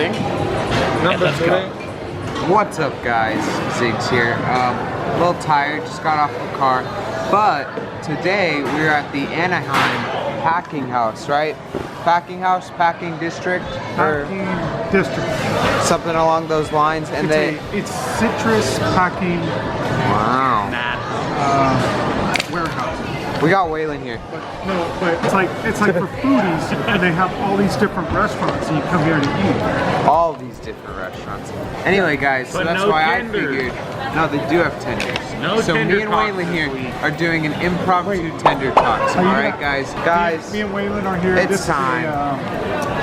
racing. Let's go. What's up, guys? Ziggs here. A little tired, just got off the car. But today we're at the Aneheim packing house, right? Packing house, packing district, Packing district. something along those lines. And It's citrus packing wow. warehouse. We got Waylon here. But it's like for foodies, and they have all these different restaurants, and you come here to eat. All these different restaurants. Anyway, guys, so that's why I figured. No, they do have tenders. So me and Waylon here are doing an impromptu tender talks. All right, guys. Me and Waylon are here. It's time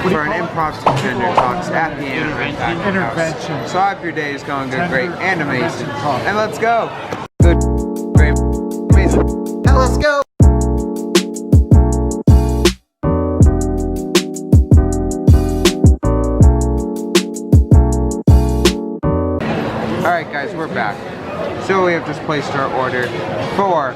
for an impromptu tender talks at the intervention. So I hope your day is going good, great, and amazing. And let's go. Good, great, amazing. And let's go. Alright guys, we're back. So we have just placed our order for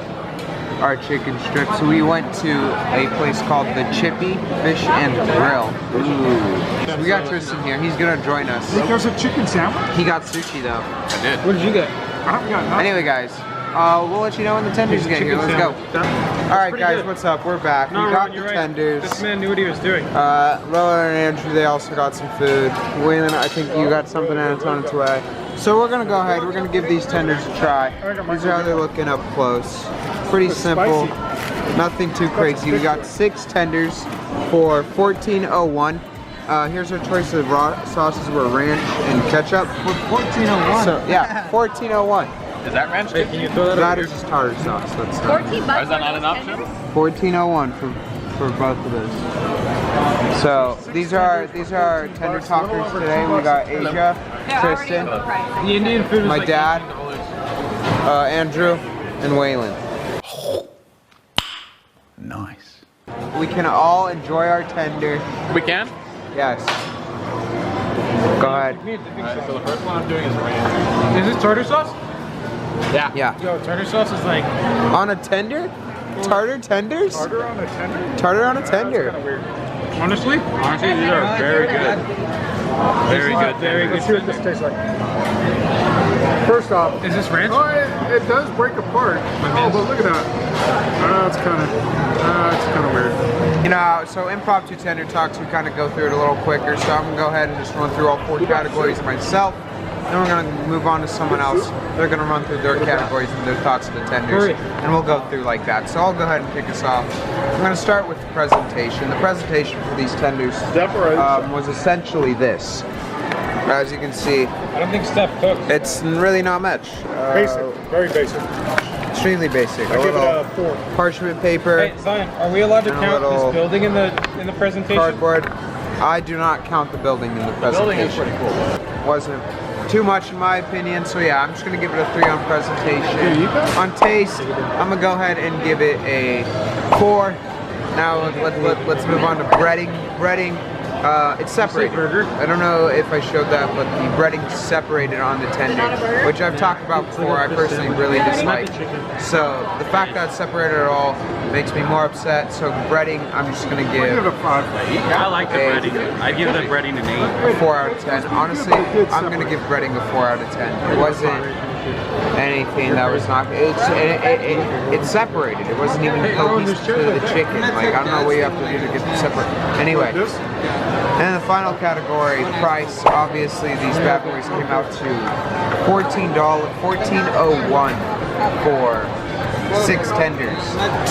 our chicken strips. So we went to a place called the Chippy Fish and Grill. Ooh. So we got Tristan here. He's gonna join us. There's a chicken sandwich? He got sushi though. I did. What did you get? I haven't got nothing. Anyway guys, we'll let you know when the tenders get here. Let's go. Alright guys, good. what's up? We're back. We got the tenders. This man knew what he was doing. Lola and Andrew, they also got some food. Waylon, I think you got something and it's on its way. So we're gonna go ahead, we're gonna give these tenders a try. These are how they're looking up close. Pretty simple, nothing too crazy. We got 6 tenders for $14.01. Here's our choice of raw sauces were ranch and ketchup. For $14.01. So yeah, $14.01. Is that ranch? Hey, can you throw that That is just tartar sauce. That's $14 Why is that not an option? $14.01 for both of those. So these are our tender talkers today. We got Asia, Tristan, The Indian food is my like dad, $18. Andrew, and Waylon. Nice. We can all enjoy our tender. We can? Yes. Go ahead. Alright, so the first one I'm doing is ranch. Is this tartar sauce? Yeah. Yeah. Yo, tartar sauce is like... On a tender? Tartar tenders? Tartar on a tender? Tartar on a tender. That's kind of weird. Honestly, these are very good. Very good, very good. Let's see what this tastes like. First off, Is this ranch? oh, it does break apart. Oh, but look at that. It's kind of weird. You know, so impromptu tender talks, we kind of go through it a little quicker. So I'm gonna go ahead and just run through all 4 categories myself. Then we're gonna move on to someone else. They're gonna run through their categories and their thoughts of the tenders, and we'll go through like that. So I'll go ahead and kick us off. I'm gonna start with the presentation. The presentation for these tenders was essentially this. As you can see, I don't think Steph cooked. it's really not much. Basic, very basic. Extremely basic. I give it a 4. Parchment paper, Hey, Zion, are we allowed to And a count little this building in the presentation? cardboard. I do not count the building in the presentation. building is pretty cool. Wasn't too much in my opinion, so yeah, I'm just gonna give it a 3 on presentation. On taste, I'm gonna go ahead and give it a 4. Now let's move on to breading. It's separated. I don't know if I showed that, but the breading's separated on the tender, which I've talked about before. I personally really dislike. So the fact that it's separated at all makes me more upset. So breading, I'm just gonna Give it give a 5. I like the breading. I give the breading an 8. a 4 out of 10. Honestly, I'm gonna give breading a 4 out of 10. It wasn't anything that was not. It's separated. It wasn't even cohesive to the chicken. Like I don't know what you have to do to get them separate. Anyway, and the final category, price. Obviously, these bad boys came out to $14.01 for 6 tenders.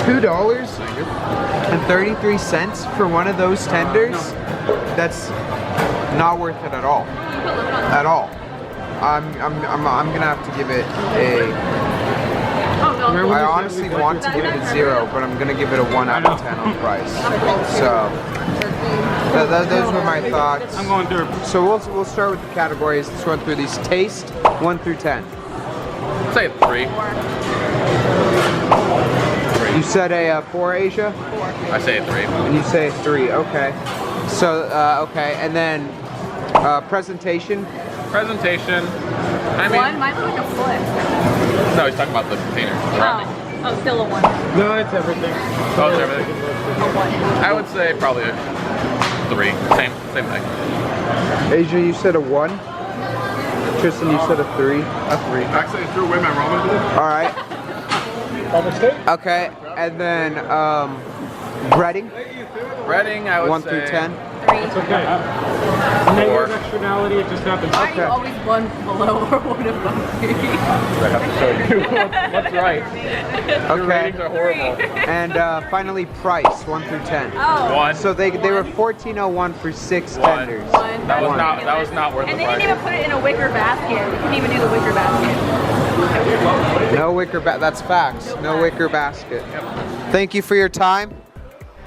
$2.33 for one of those tenders. That's not worth it at all. At all. I'm gonna have to give it a. I honestly want to give it a 0, but I'm gonna give it a 1 out of 10 on price. So those were my thoughts. I'm going through. So we'll start with the categories. Let's run through these. Taste 1 through 10. Say 3. You said a 4, Asia, I say a 3. and you say a 3. Okay. So okay, and then presentation. Presentation. I mean, Mine was like a foot. no, he's talking about the container. Oh, still a 1. No, it's everything. Oh, it's everything. A 1. I would say probably a 3. Same thing. Asia, you said a 1. Tristan, you said a 3. A 3. Actually, I threw away my ramen. All right. Okay, and then breading. Breading, I would 1 say through 10. 3. It's okay. Negative externality, it just happens. Why are you always one below or one above me? I have to show you what's right. Your Okay. ratings are horrible. And finally, price 1 through 10. Oh. 1. So they were $14.01 for 6 One. tenders. One. That was One. not worth And the they price. didn't even put it in a wicker basket. We couldn't even do the wicker basket. No wicker that's facts. No wicker basket. Thank you for your time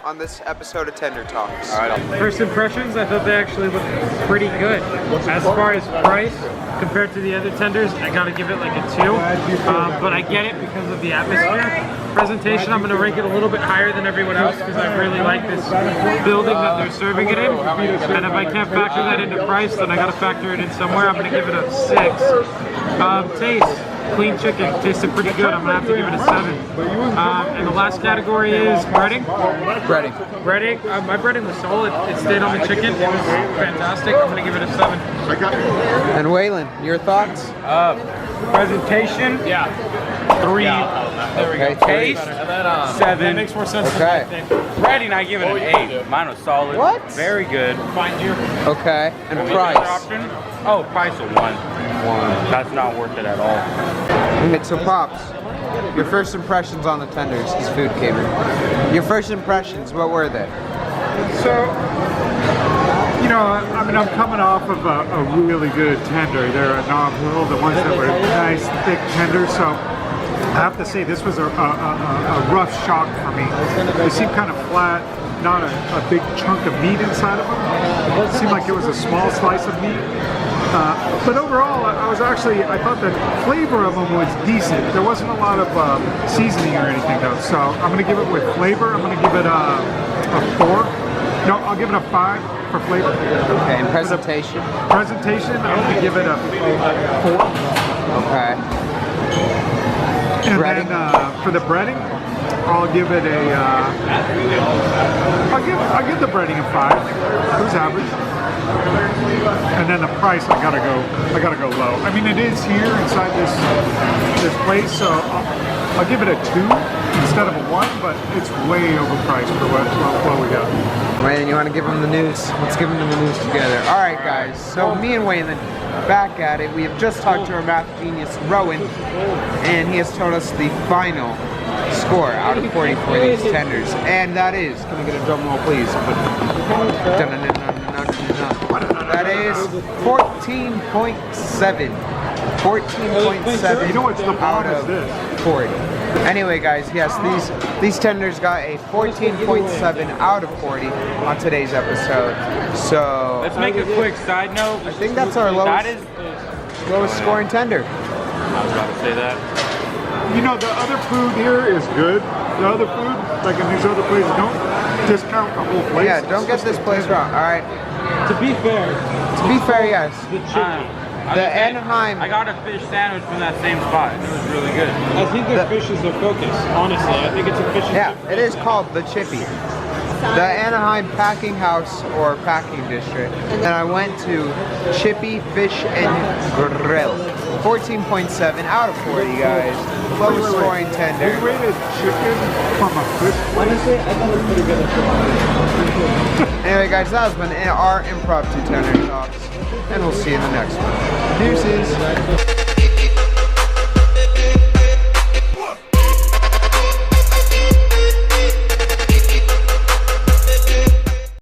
on this episode of Tender Talks. All right. First impressions, I thought they actually looked pretty good. As far as price, compared to the other tenders, I gotta give it like a 2. But I get it because of the atmosphere. Presentation, I'm gonna rank it a little bit higher than everyone else because I really like this building that they're serving it in. And if I can't factor that into price, then I gotta factor it in somewhere. I'm gonna give it a 6. Taste. Clean chicken, tasted pretty good. I'm gonna have to give it a 7. And the last category is breading. Breading. Breading, my breading was solid. It stayed on the chicken. It was fantastic. I'm gonna give it a 7. And Waylon, your thoughts? Presentation, Yeah. 3. There we Okay, go. 3. Taste, and then 7. That makes more sense. Okay. Breading, I give it an 8. Mine was solid. What? Very good. Find your Okay. And What was the price? other option? Oh, price of 1. 1. That's not worth it at all. Okay, so Pops, your first impressions on the tenders, this food came in. Your first impressions, what were they? So, you know, I mean, I'm coming off of a really good tender. They're a novel, the ones that were nice, thick tenders. So, I have to say, this was a rough shock for me. They seem kind of flat, not a big chunk of meat inside of them. It seemed like it was a small slice of meat. But overall, I thought the flavor of them was decent. There wasn't a lot of seasoning or anything though. So I'm going to give it with flavor. I'm going to give it a 4. No, I'll give it a 5 for flavor. Okay, and presentation? Presentation, I'm going to give it a 4. Okay. And Breading? then for the breading, I'll give it a. I'll give the breading a 5. It was average. And then the price, I gotta go low. I mean, it is here inside this place, so I'll give it a 2 instead of a 1. But it's way overpriced for what we got. Waylon, you want to give them the news? Let's give them the news together. All right, guys. So me and Waylon, back at it. We have just talked to our math genius, Rowan, and he has told us the final score out of 40 for these tenders. And that is, can we get a drum roll, please? That is 14.7. 14.7 You know what's the out problem of is this? 40. Anyway, guys, yes, these tenders got a 14.7 out of 40 on today's episode. So Let's make a quick side note. I think that's our That is. lowest scoring tender. I was about to say that. You know, the other food here is good. The other food, like in these other places, don't discount the whole place. Yeah, don't get this place wrong. All right. To be fair, yes. the chicken. The Aneheim. I got a fish sandwich from that same spot. It was really good. I think the fish is their focus, honestly. I think it's a fish. Yeah, it is called the Chippy. The Aneheim Packing House or Packing District. And I went to Chippy Fish and Grill. 14.7 out of 40, guys. Lowest scoring tender. They rated chicken from a fish. Honestly, I thought it was pretty good. Anyway, guys, that has been our impromptu tender talks. And we'll see you in the next one. Deuces.